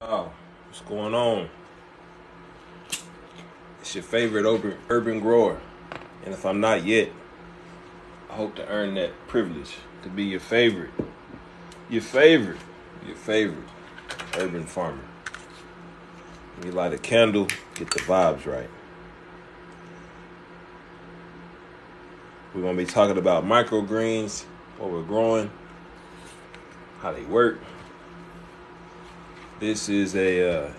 Oh, what's going on? It's your favorite urban grower. And if I'm not yet, I hope to earn that privilege to be your favorite, your favorite, your favorite urban farmer. You light a candle, get the vibes right. We're going to be talking about microgreens, what we're growing, how they work. This is a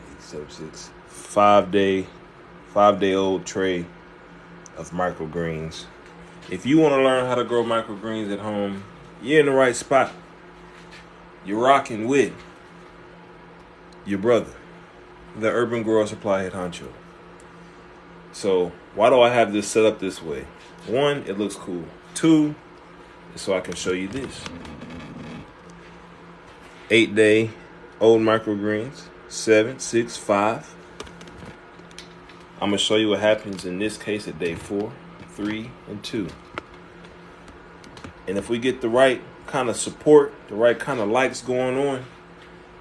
5-day old tray of microgreens. If you want to learn how to grow microgreens at home, you're in the right spot. You're rocking with your brother, the Urban Grower Supply Head Honcho. So why do I have this set up this way? One, it looks cool. Two, is so I can show you this. 8-day old microgreens. 7, 6, 5. I'm going to show you what happens in this case at day 4, 3, and 2. And if we get the right kind of support, the right kind of likes going on,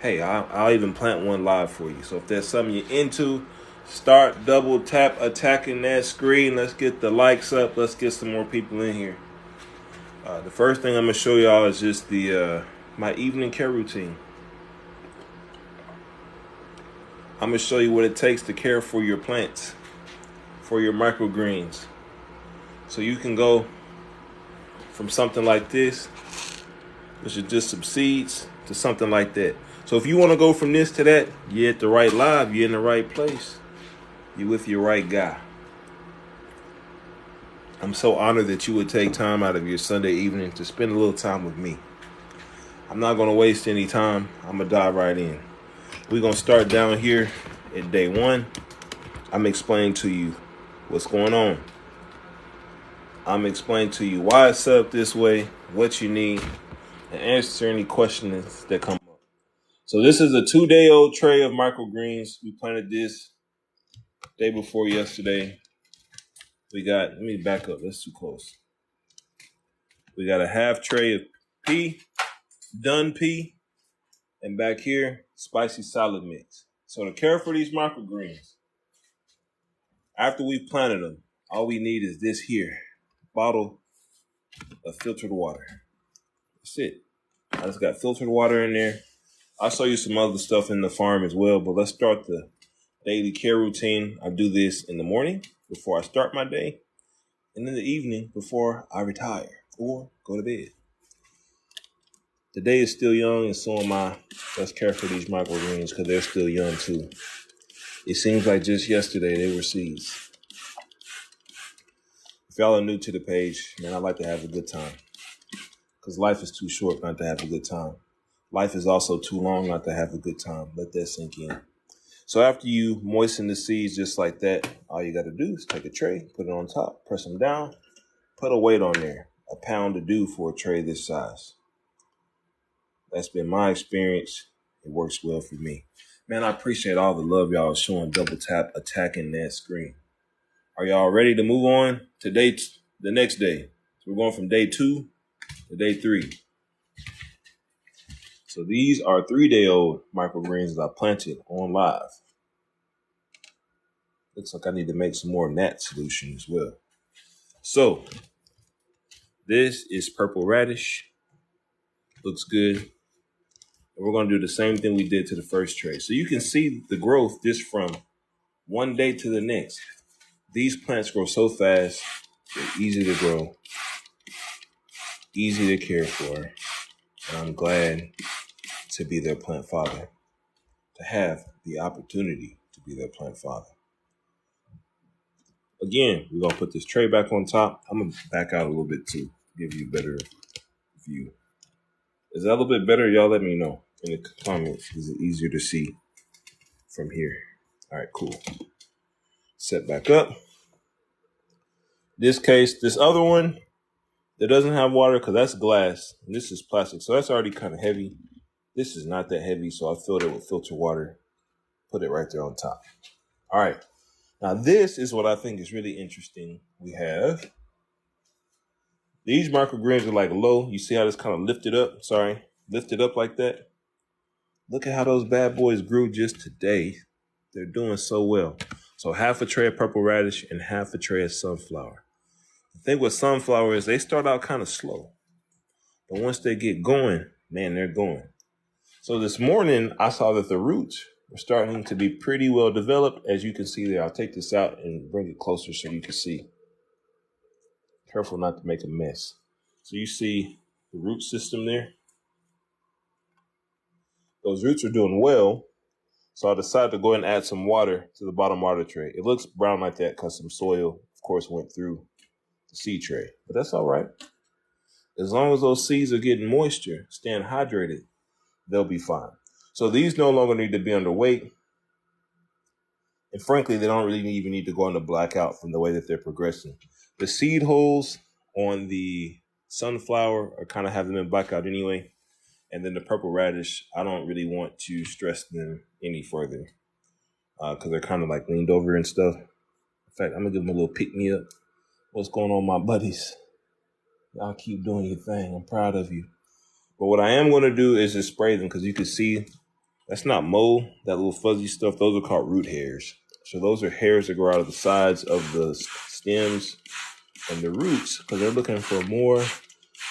hey, I'll even plant one live for you. So if there's something you're into, start double tap attacking that screen. Let's get the likes up. Let's get some more people in here. The first thing I'm going to show y'all is just the my evening care routine. I'm going to show you what it takes to care for your plants, for your microgreens. So you can go from something like this, which is just some seeds, to something like that. So if you want to go from this to that, you're at the right live, you're in the right place, you're with your right guy. I'm so honored that you would take time out of your Sunday evening to spend a little time with me. I'm not going to waste any time. I'm going to dive right in. We're going to start down here at day 1. I'm explaining to you what's going on. I'm explaining to you why it's set up this way, what you need, and answer any questions that come up. So this is a 2-day-old tray of microgreens. We planted this day before yesterday. Let me back up. That's too close. We got a half tray of pea, done pea, and back here, spicy salad mix. So to care for these microgreens, after we've planted them, all we need is this here, bottle of filtered water. That's it. I just got filtered water in there. I'll show you some other stuff in the farm as well, but let's start the daily care routine. I do this in the morning before I start my day, and in the evening before I retire or go to bed. The day is still young, and so am I. Let's care for these microgreens because they're still young too. It seems like just yesterday they were seeds. If y'all are new to the page, man, I like to have a good time because life is too short not to have a good time. Life is also too long not to have a good time. Let that sink in. So after you moisten the seeds just like that, all you got to do is take a tray, put it on top, press them down, put a weight on there, a pound to do for a tray this size. That's been my experience. It works well for me. Man, I appreciate all the love y'all are showing double tap attacking that screen. Are y'all ready to move on to the next day? So we're going from day 2 to day 3. So these are 3-day-old microgreens that I planted on live. Looks like I need to make some more gnat solution as well. So this is purple radish. Looks good. And we're going to do the same thing we did to the first tray. So you can see the growth just from one day to the next. These plants grow so fast. They're easy to grow, easy to care for. And I'm glad to be their plant father, to have the opportunity to be their plant father. Again, we're going to put this tray back on top. I'm going to back out a little bit to give you a better view. Is that a little bit better? Y'all let me know in the comments. Is it easier to see from here? All right, cool. Set back up. This other one that doesn't have water, because that's glass, and this is plastic, so that's already kind of heavy. This is not that heavy, so I filled it with filtered water. Put it right there on top. All right. Now, this is what I think is really interesting. We have these microgreens are like low. You see how this kind of lifted up like that? Look at how those bad boys grew just today. They're doing so well. So half a tray of purple radish and half a tray of sunflower. The thing with sunflower is they start out kind of slow. But once they get going, man, they're going. So this morning, I saw that the roots were starting to be pretty well developed. As you can see there, I'll take this out and bring it closer so you can see. Careful not to make a mess. So you see the root system there. Those roots are doing well. So I decided to go ahead and add some water to the bottom water tray. It looks brown like that because some soil, of course, went through the seed tray. But that's all right. As long as those seeds are getting moisture, staying hydrated, they'll be fine. So these no longer need to be underweight. And frankly, they don't really even need to go into blackout from the way that they're progressing. The seed holes on the sunflower are kind of having them blackout anyway. And then the purple radish, I don't really want to stress them any further because they're kind of like leaned over and stuff. In fact, I'm going to give them a little pick-me-up. What's going on, my buddies? Y'all keep doing your thing. I'm proud of you. But what I am going to do is just spray them because you can see that's not mold, that little fuzzy stuff. Those are called root hairs. So those are hairs that grow out of the sides of the stems and the roots because they're looking for more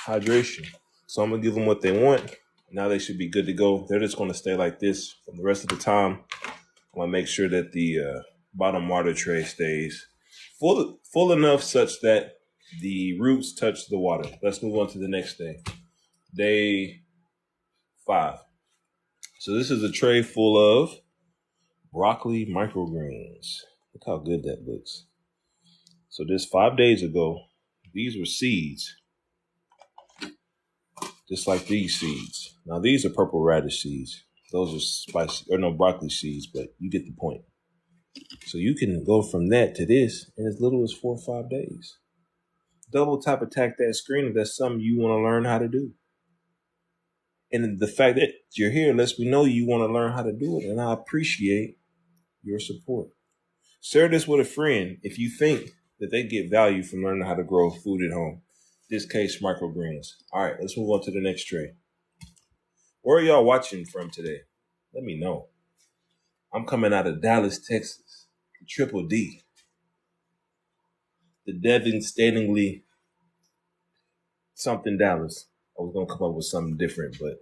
hydration. So I'm going to give them what they want. Now they should be good to go. They're just going to stay like this for the rest of the time. I'm going to make sure that the bottom water tray stays full enough such that the roots touch the water. Let's move on to the next day. Day 5. So this is a tray full of broccoli microgreens. Look how good that looks. So this 5 days ago, these were seeds. Just like these seeds. Now these are purple radish seeds. Those are spicy, or no, broccoli seeds, but you get the point. So you can go from that to this in as little as 4 or 5 days. Double tap attack that screen if that's something you want to learn how to do. And the fact that you're here lets me know you want to learn how to do it, and I appreciate your support. Share this with a friend if you think that they get value from learning how to grow food at home. In this case, microgreens. All right, let's move on to the next tray. Where are y'all watching from today? Let me know. I'm coming out of Dallas, Texas. The Triple D. The devastatingly something Dallas. I was going to come up with something different, but,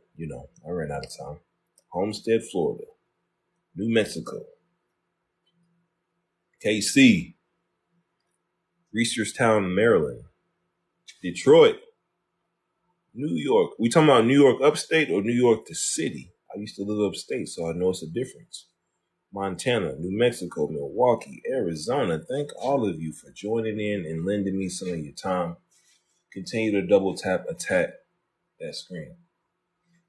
I ran out of time. Homestead, Florida. New Mexico. KC. Reisterstown, Maryland. Detroit. New York. We talking about New York upstate or New York the city? I used to live upstate, so I know it's a difference. Montana, New Mexico, Milwaukee, Arizona. Thank all of you for joining in and lending me some of your time. Continue to double tap attack that screen.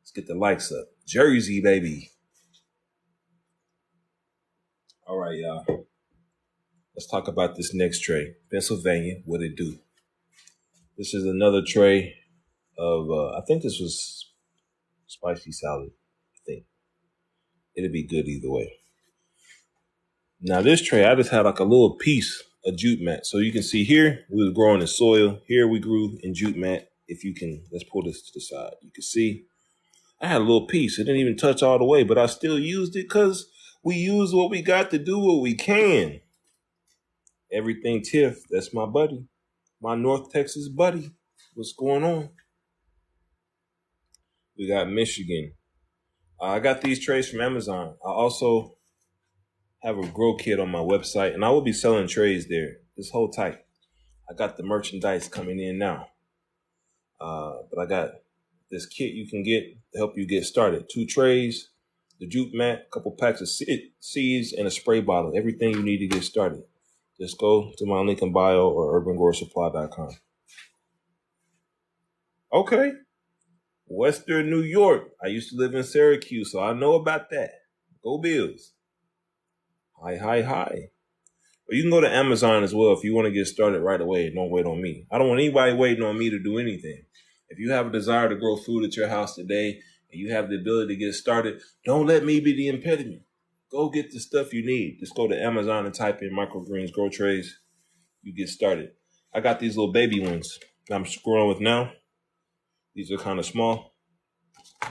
Let's get the likes up. Jersey, baby. All right, y'all. Let's talk about this next tray. Pennsylvania, what it do? This is another tray of, I think this was spicy salad. I think it'll be good either way. Now this tray, I just had like a little piece of jute mat. So you can see here, we was growing in soil. Here we grew in jute mat. If you can, let's pull this to the side. You can see I had a little piece. It didn't even touch all the way, but I still used it because we use what we got to do what we can. Everything Tiff, that's my buddy. My North Texas buddy. What's going on? We got Michigan. I got these trays from Amazon. I also have a grow kit on my website, and I will be selling trays there. Just hold tight. I got the merchandise coming in now. But I got this kit you can get to help you get started. 2 trays, the jute mat, a couple packs of seeds, and a spray bottle. Everything you need to get started. Just go to my link in bio or urbangrowersupply.com. Okay. Western New York. I used to live in Syracuse, so I know about that. Go Bills. Hi. But you can go to Amazon as well if you want to get started right away and don't wait on me. I don't want anybody waiting on me to do anything. If you have a desire to grow food at your house today and you have the ability to get started, don't let me be the impediment. Go get the stuff you need. Just go to Amazon and type in microgreens grow trays. You get started. I got these little baby ones that I'm growing with now. These are kind of small.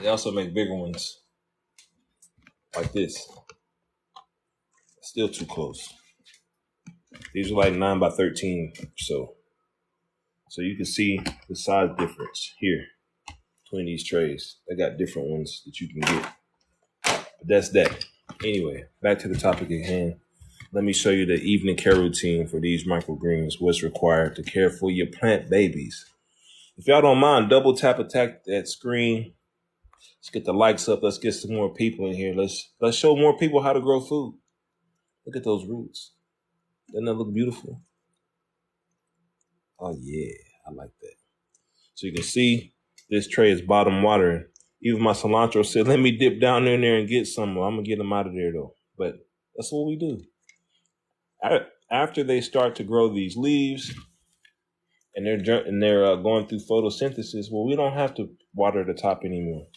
They also make bigger ones. like this. Still too close. These are like 9 by 13 or so. So you can see the size difference here between these trays. They got different ones that you can get. But that's that. Anyway, back to the topic at hand. Let me show you the evening care routine for these microgreens. What's required to care for your plant babies. If y'all don't mind, double tap attack that screen. Let's get the likes up. Let's get some more people in here. Let's show more people how to grow food. Look at those roots. Doesn't that look beautiful? Oh yeah, I like that. So you can see this tray is bottom watering. Even my cilantro said, let me dip down in there and get some. I'm going to get them out of there though. But that's what we do. After they start to grow these leaves and they're going through photosynthesis, well, we don't have to water the top anymore.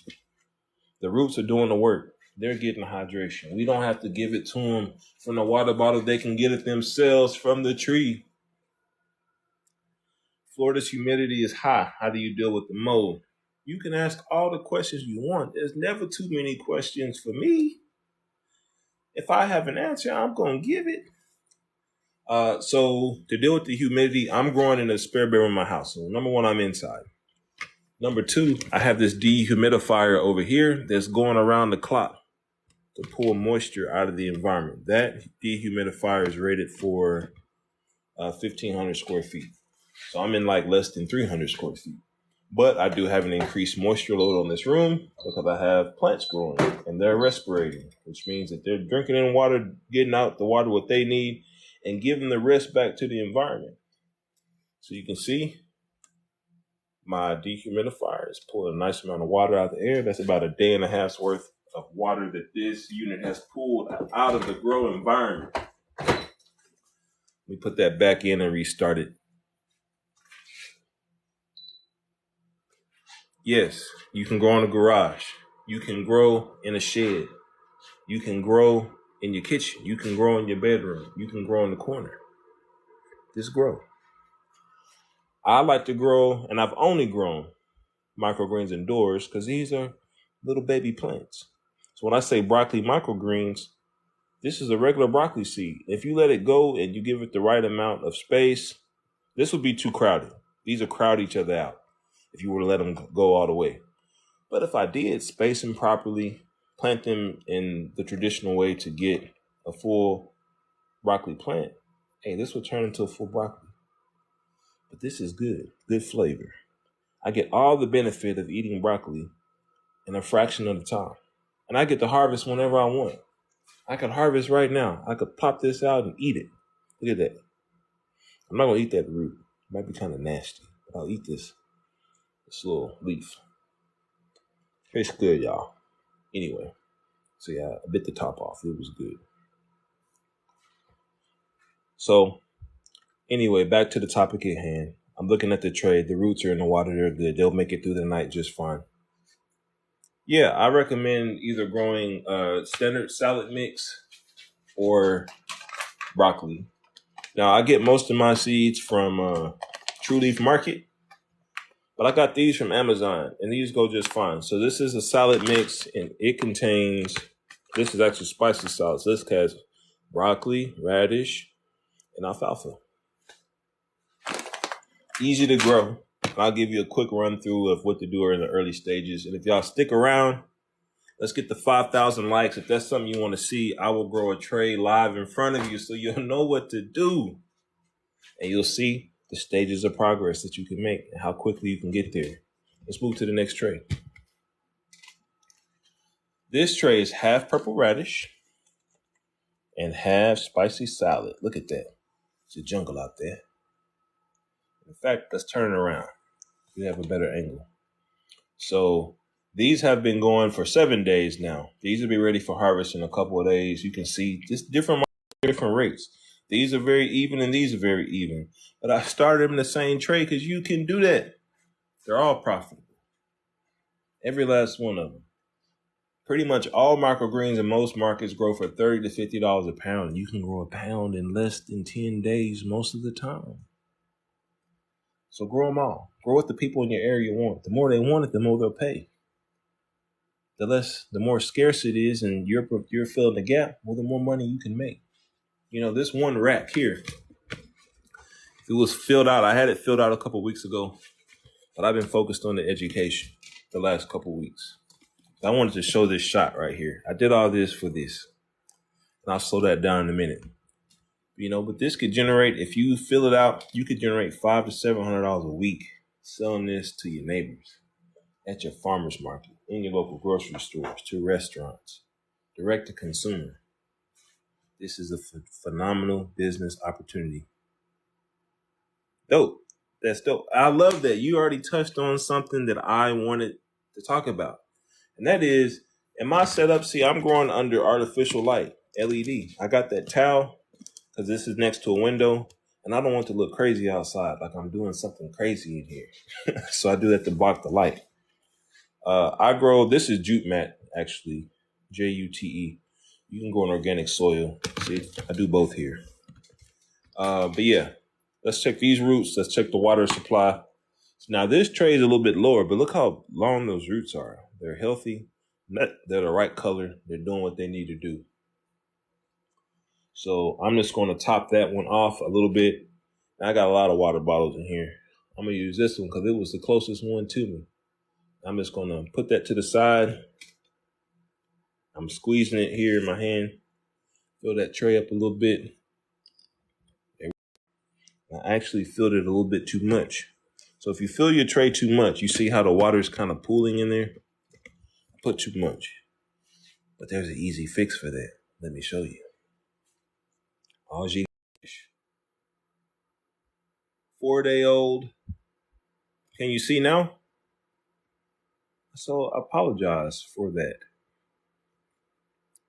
The roots are doing the work. They're getting hydration. We don't have to give it to them from the water bottle. They can get it themselves from the tree. Florida's humidity is high. How do you deal with the mold? You can ask all the questions you want. There's never too many questions for me. If I have an answer, I'm going to give it. So to deal with the humidity, I'm growing in a spare bedroom in my house. So number one, I'm inside. Number two, I have this dehumidifier over here that's going around the clock to pull moisture out of the environment. That dehumidifier is rated for 1,500 square feet. So I'm in like less than 300 square feet. But I do have an increased moisture load on this room because I have plants growing and they're respirating, which means that they're drinking in water, getting out the water what they need, and giving the rest back to the environment. So you can see my dehumidifier is pulling a nice amount of water out of the air. That's about a day and a half's worth of water that this unit has pulled out of the grow environment. We put that back in and restart it. Yes, you can grow in a garage. You can grow in a shed. You can grow in your kitchen. You can grow in your bedroom. You can grow in the corner. Just grow. I like to grow, and I've only grown microgreens indoors because these are little baby plants. So when I say broccoli microgreens, this is a regular broccoli seed. If you let it go and you give it the right amount of space, this would be too crowded. These will crowd each other out if you were to let them go all the way. But if I did space them properly, plant them in the traditional way to get a full broccoli plant, hey, this will turn into a full broccoli. But this is good flavor. I get all the benefit of eating broccoli in a fraction of the time. And I get to harvest whenever I want. I could harvest right now. I could pop this out and eat it. Look at that. I'm not going to eat that root. It might be kind of nasty. But I'll eat this little leaf. Tastes good, y'all. Anyway. So yeah, I bit the top off. It was good. So anyway, back to the topic at hand. I'm looking at the tray. The roots are in the water. They're good. They'll make it through the night just fine. Yeah, I recommend either growing standard salad mix or broccoli. Now, I get most of my seeds from True Leaf Market, but I got these from Amazon, and these go just fine. So this is a salad mix, and it contains, this is actually spicy salad. So this has broccoli, radish, and alfalfa. Easy to grow. I'll give you a quick run through of what to do in the early stages. And if y'all stick around, let's get the 5,000 likes. If that's something you want to see, I will grow a tray live in front of you so you'll know what to do. And you'll see the stages of progress that you can make and how quickly you can get there. Let's move to the next tray. This tray is half purple radish and half spicy salad. Look at that. It's a jungle out there. In fact, let's turn it around. You have a better angle. So these have been going for 7 days now. These will be ready for harvest in a couple of days. You can see just different rates. These are very even and these are very even. But I started them in the same tray because you can do that. They're all profitable. Every last one of them. Pretty much all microgreens in most markets grow for $30 to $50 a pound. And you can grow a pound in less than 10 days most of the time. So grow them all. Grow what the people in your area want. The more they want it, the more they'll pay. the more scarce it is, and you're filling the gap, well, the more money you can make. You know, this one rack here, it was filled out. I had it filled out a couple weeks ago, but I've been focused on the education the last couple weeks. I wanted to show this shot right here. I did all this for this, and I'll slow that down in a minute. You know, but this could generate, if you fill it out, you could generate $500 to $700 a week selling this to your neighbors, at your farmer's market, in your local grocery stores, to restaurants, direct to consumer. This is a phenomenal business opportunity. Dope. That's dope. I love that you already touched on something that I wanted to talk about. And that is, in my setup, see, I'm growing under artificial light, LED. I got that towel because this is next to a window, and I don't want to look crazy outside, like I'm doing something crazy in here. So I do that to block the light. I grow, this is jute mat, actually, Jute. You can grow in organic soil. See, I do both here. But yeah, let's check these roots. Let's check the water supply. Now this tray is a little bit lower, but look how long those roots are. They're healthy. They're the right color. They're doing what they need to do. So I'm just going to top that one off a little bit. I got a lot of water bottles in here. I'm going to use this one because it was the closest one to me. I'm just going to put that to the side. I'm squeezing it here in my hand. Fill that tray up a little bit. I actually filled it a little bit too much. So if you fill your tray too much, you see how the water is kind of pooling in there? I put too much. But there's an easy fix for that. Let me show you. All you 4-day-old. Can you see now? So I apologize for that.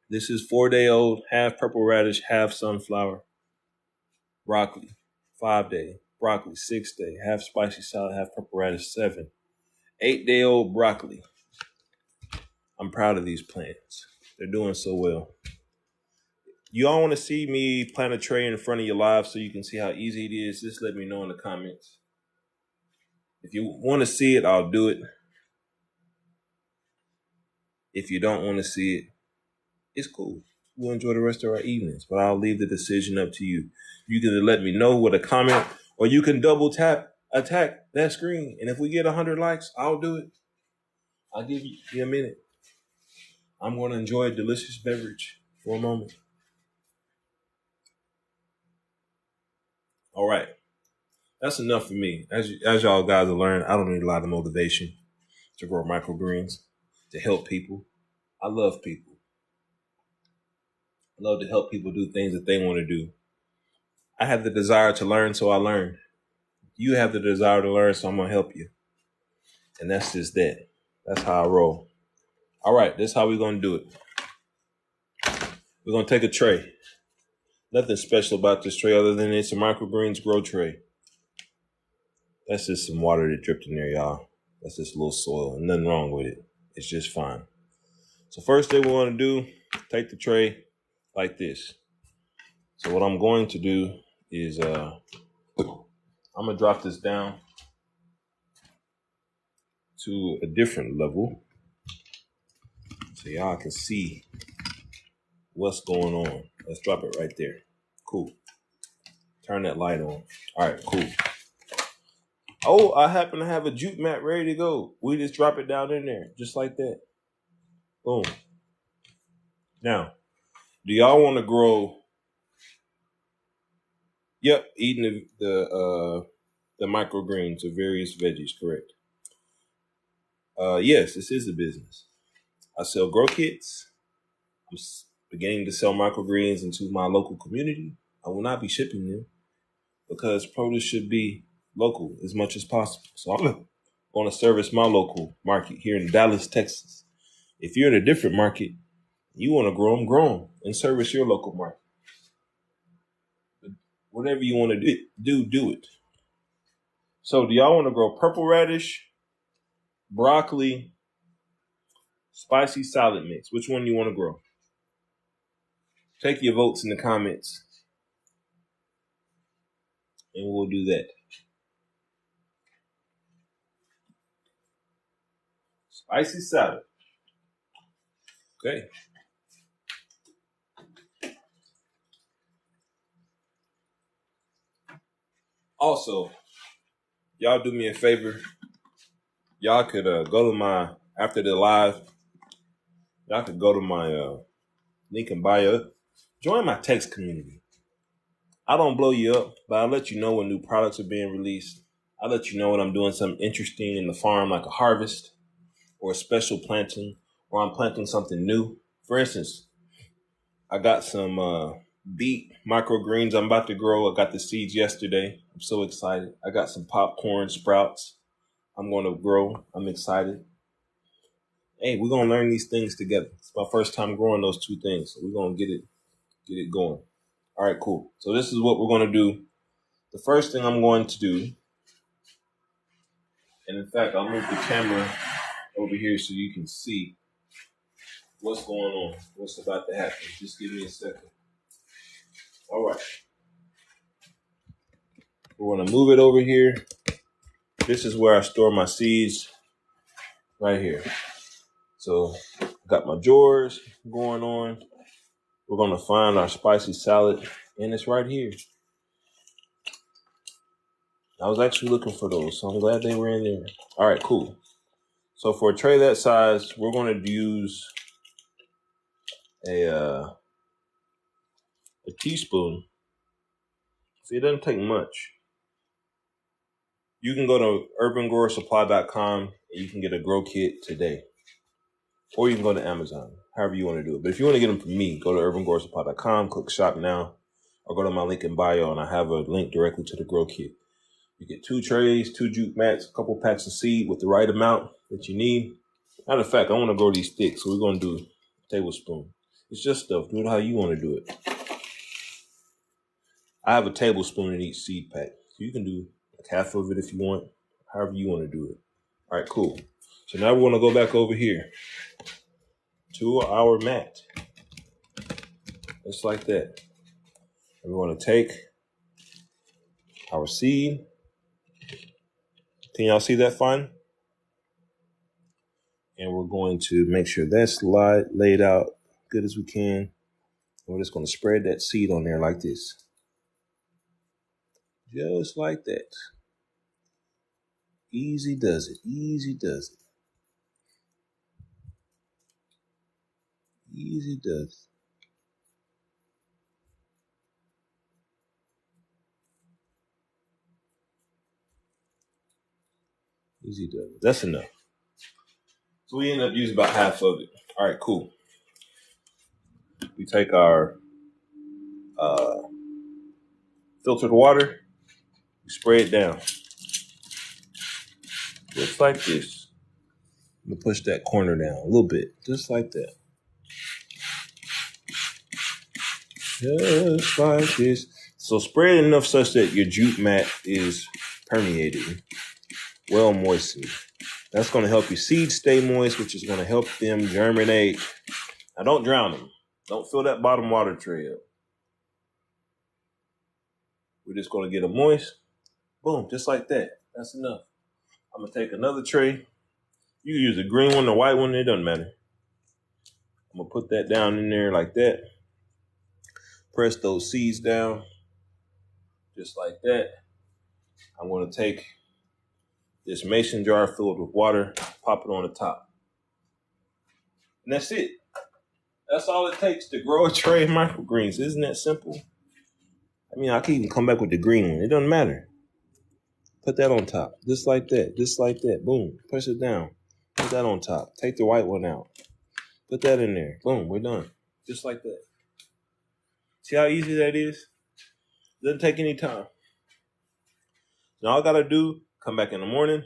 This is 4-day-old, half purple radish, half sunflower, broccoli, 5-day, broccoli, 6-day, half spicy salad, half purple radish, 7. 8-day-old broccoli. I'm proud of these plants. They're doing so well. You all want to see me plant a tray in front of your live so you can see how easy it is? Just let me know in the comments. If you want to see it, I'll do it. If you don't want to see it, it's cool. We'll enjoy the rest of our evenings, but I'll leave the decision up to you. You can let me know with a comment, or you can double tap, attack that screen. And if we get 100 likes, I'll do it. I'll give you a minute. I'm going to enjoy a delicious beverage for a moment. All right. That's enough for me. As y'all guys have learned, I don't need a lot of motivation to grow microgreens, to help people. I love people. I love to help people do things that they want to do. I have the desire to learn, so I learn. You have the desire to learn, so I'm going to help you. And that's just that. That's how I roll. All right, this is how we're going to do it. We're going to take a tray. Nothing special about this tray other than it's a microgreens grow tray. That's just some water that dripped in there, y'all. That's just a little soil. And nothing wrong with it. It's just fine. So first thing we want to do, take the tray like this. So what I'm going to do is I'm going to drop this down to a different level so y'all can see what's going on. Let's drop it right there. Cool. Turn that light on. All right, cool. Oh, I happen to have a jute mat ready to go. We just drop it down in there, just like that. Boom. Now, do y'all want to grow? Yep, eating the microgreens of various veggies, correct? Yes, this is a business. I sell grow kits. I'm beginning to sell microgreens into my local community. I will not be shipping them because produce should be local as much as possible. So I'm going to service my local market here in Dallas, Texas. If you're in a different market, you want to grow them and service your local market. Whatever you want to do it. So do y'all want to grow purple radish, broccoli, spicy salad mix? Which one do you want to grow? Take your votes in the comments, and we'll do that. Spicy salad. Okay. Also, y'all do me a favor. Y'all could go to my, after the live, y'all could go to my link in bio. Join my text community. I don't blow you up, but I'll let you know when new products are being released. I'll let you know when I'm doing something interesting in the farm, like a harvest or a special planting, or I'm planting something new. For instance, I got some beet microgreens I'm about to grow. I got the seeds yesterday. I'm so excited. I got some popcorn sprouts I'm going to grow. I'm excited. Hey, we're going to learn these things together. It's my first time growing those two things, so we're going to get it going. All right, cool. So this is what we're going to do. The first thing I'm going to do, and in fact, I'll move the camera over here so you can see what's going on, what's about to happen. Just give me a second. All right. We're going to move it over here. This is where I store my seeds, right here. So I got my drawers going on. We're going to find our spicy salad, and it's right here. I was actually looking for those, so I'm glad they were in there. All right, cool. So for a tray that size, we're going to use a teaspoon. See, it doesn't take much. You can go to urbangrowersupply.com and you can get a grow kit today. Or you can go to Amazon, however you want to do it. But if you want to get them from me, go to urbangrowersupply.com, click shop now, or go to my link in bio and I have a link directly to the grow kit. You get 2 trays, 2 jute mats, a couple packs of seed with the right amount that you need. Matter of fact, I want to grow these thick, so we're going to do a tablespoon. It's just stuff. Do it how you want to do it. I have a tablespoon in each seed pack. So you can do like half of it if you want, however you want to do it. All right, cool. So now we're going to go back over here to our mat. Just like that. And we're going to take our seed. Can y'all see that fine? And we're going to make sure that's laid out good as we can. We're just going to spread that seed on there like this. Just like that. Easy does it. Easy does it. Easy does it. Easy does it. That's enough. So we end up using about half of it. All right, cool. We take our filtered water. We spray it down. Just like this. I'm going to push that corner down a little bit. Just like that. Just like this. So spray it enough such that your jute mat is permeated, well moistened. That's going to help your seeds stay moist, which is going to help them germinate. Now, don't drown them. Don't fill that bottom water tray up. We're just going to get them moist. Boom, just like that. That's enough. I'm going to take another tray. You can use a green one, a white one. It doesn't matter. I'm going to put that down in there like that. Press those seeds down. Just like that. I'm going to take this mason jar filled with water, pop it on the top. And that's it. That's all it takes to grow a tray of microgreens. Isn't that simple? I mean, I can even come back with the green one. It doesn't matter. Put that on top. Just like that. Just like that. Boom. Push it down. Put that on top. Take the white one out. Put that in there. Boom. We're done. Just like that. See how easy that is? Doesn't take any time. Now all I got to do, come back in the morning,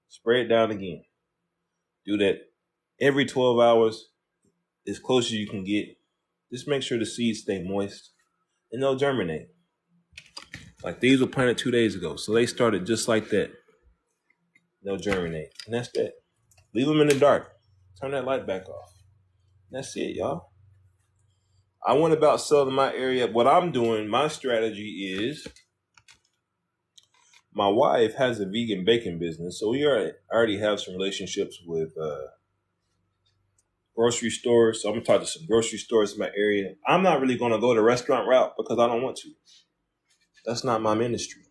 spray it down again. Do that every 12 hours, as close as you can get. Just make sure the seeds stay moist and they'll germinate. Like these were planted 2 days ago, so they started just like that. They'll germinate, and that's that. Leave them in the dark. Turn that light back off. That's it, y'all. I went about selling my area. What I'm doing, my strategy is, my wife has a vegan bacon business, so we already have some relationships with grocery stores. So I'm gonna talk to some grocery stores in my area. I'm not really gonna go the restaurant route because I don't want to. That's not my ministry.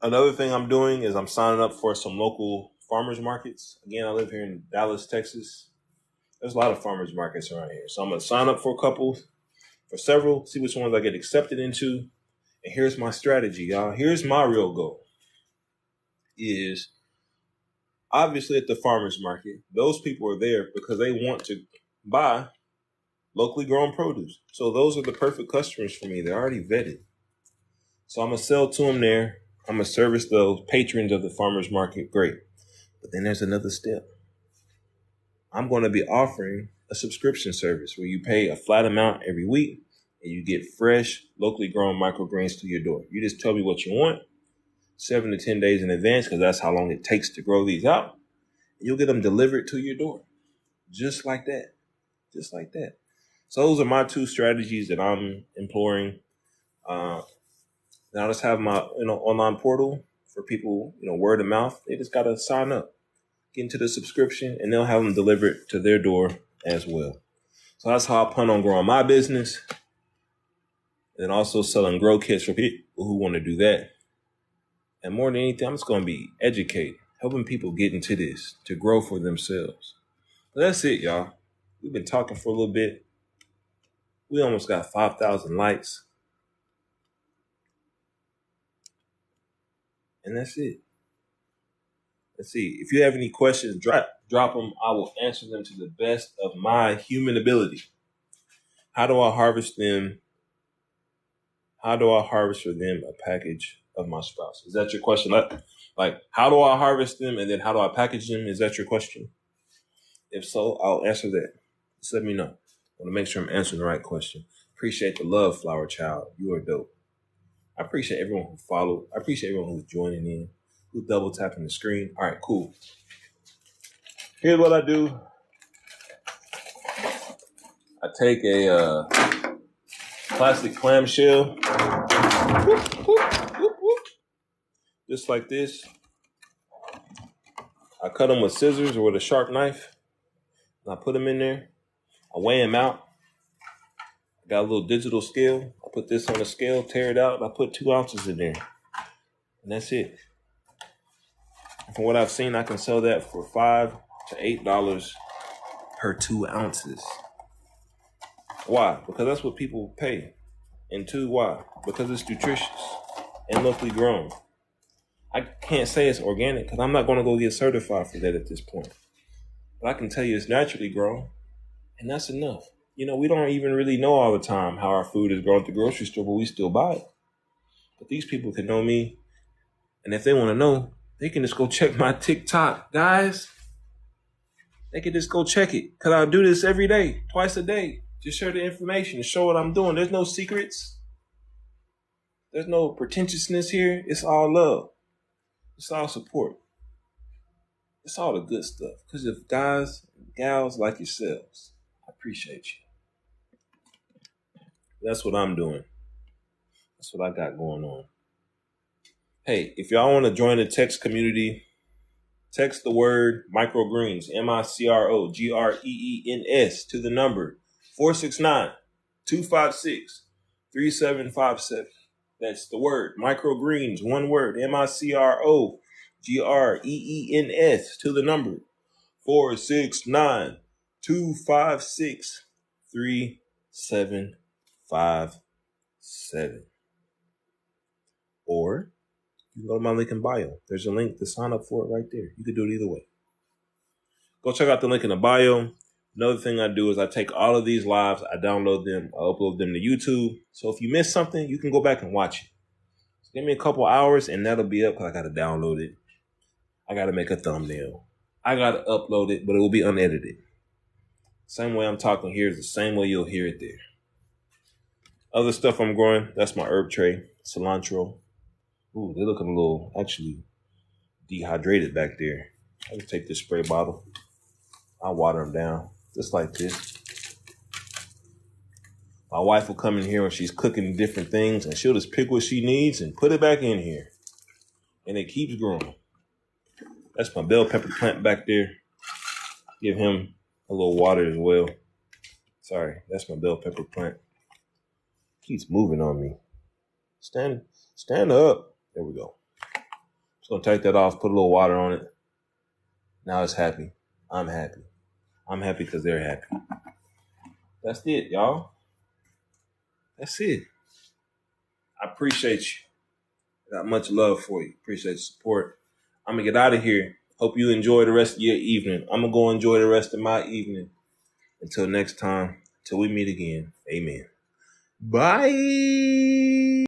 Another thing I'm doing is I'm signing up for some local farmers markets. Again, I live here in Dallas, Texas. There's a lot of farmers markets around here. So I'm gonna sign up for a couple, for several, see which ones I get accepted into. And here's my strategy, y'all. Here's my real goal. Is obviously at the farmers market, those people are there because they want to buy locally grown produce. So those are the perfect customers for me. They're already vetted. So I'm going to sell to them there. I'm going to service those patrons of the farmers market. Great. But then there's another step. I'm going to be offering a subscription service where you pay a flat amount every week and you get fresh, locally grown microgreens to your door. You just tell me what you want, 7 to 10 days in advance, because that's how long it takes to grow these out. And you'll get them delivered to your door. Just like that. Just like that. So those are my two strategies that I'm employing. Now I just have my online portal for people, word of mouth. They just got to sign up, get into the subscription, and they'll have them delivered to their door as well. So that's how I plan on growing my business. And also selling grow kits for people who want to do that. And more than anything, I'm just going to be educating, helping people get into this to grow for themselves. But that's it, y'all. We've been talking for a little bit. We almost got 5,000 likes. And that's it. Let's see. If you have any questions, drop them. I will answer them to the best of my human ability. How do I harvest them? How do I harvest for them a package of my sprouts? Is that your question? Like, how do I harvest them and then how do I package them? Is that your question? If so, I'll answer that. Just let me know. I want to make sure I'm answering the right question. Appreciate the love, Flower Child. You are dope. I appreciate everyone who followed. I appreciate everyone who's joining in, who's double tapping the screen. All right, cool. Here's what I do. I take a plastic clamshell, just like this. I cut them with scissors or with a sharp knife. And I put them in there. I weigh them out. I got a little digital scale. I put this on the scale, tear it out, and I put 2 ounces in there. And that's it. And from what I've seen, I can sell that for $5 to $8 per 2 ounces. Why? Because that's what people pay. And 2, why? Because it's nutritious and locally grown. I can't say it's organic because I'm not going to go get certified for that at this point. But I can tell you it's naturally grown, and that's enough. We don't even really know all the time how our food is grown at the grocery store, but we still buy it. But these people can know me, and if they want to know, they can just go check my TikTok, guys. They can just go check it because I do this every day, twice a day. Just share the information and show what I'm doing. There's no secrets. There's no pretentiousness here. It's all love. It's all support. It's all the good stuff. Because if guys and gals like yourselves, I appreciate you. That's what I'm doing. That's what I got going on. Hey, if y'all want to join the text community, text the word microgreens, MicroGreens, to the number 469-256-3757. That's the word microgreens, one word, MicroGreens, to the number 469-256-3757. Or you can go to my link in bio. There's a link to sign up for it right there. You can do it either way. Go check out the link in the bio. Another thing I do is I take all of these lives, I download them, I upload them to YouTube. So if you miss something, you can go back and watch it. So give me a couple hours and that'll be up because I got to download it. I got to make a thumbnail. I got to upload it, but it will be unedited. Same way I'm talking here is the same way you'll hear it there. Other stuff I'm growing, that's my herb tray, cilantro. Ooh, they're looking a little, actually, dehydrated back there. I'll just take this spray bottle. I'll water them down, just like this. My wife will come in here when she's cooking different things, and she'll just pick what she needs and put it back in here. And it keeps growing. That's my bell pepper plant back there. Give him a little water as well. Sorry, that's my bell pepper plant. Keeps moving on me. Stand up. There we go. Just gonna take that off, put a little water on it. Now it's happy. I'm happy. I'm happy because they're happy. That's it, y'all. That's it. I appreciate you. Got much love for you. Appreciate the support. I'm gonna get out of here. Hope you enjoy the rest of your evening. I'm gonna go enjoy the rest of my evening. Until next time, till we meet again. Amen. Bye.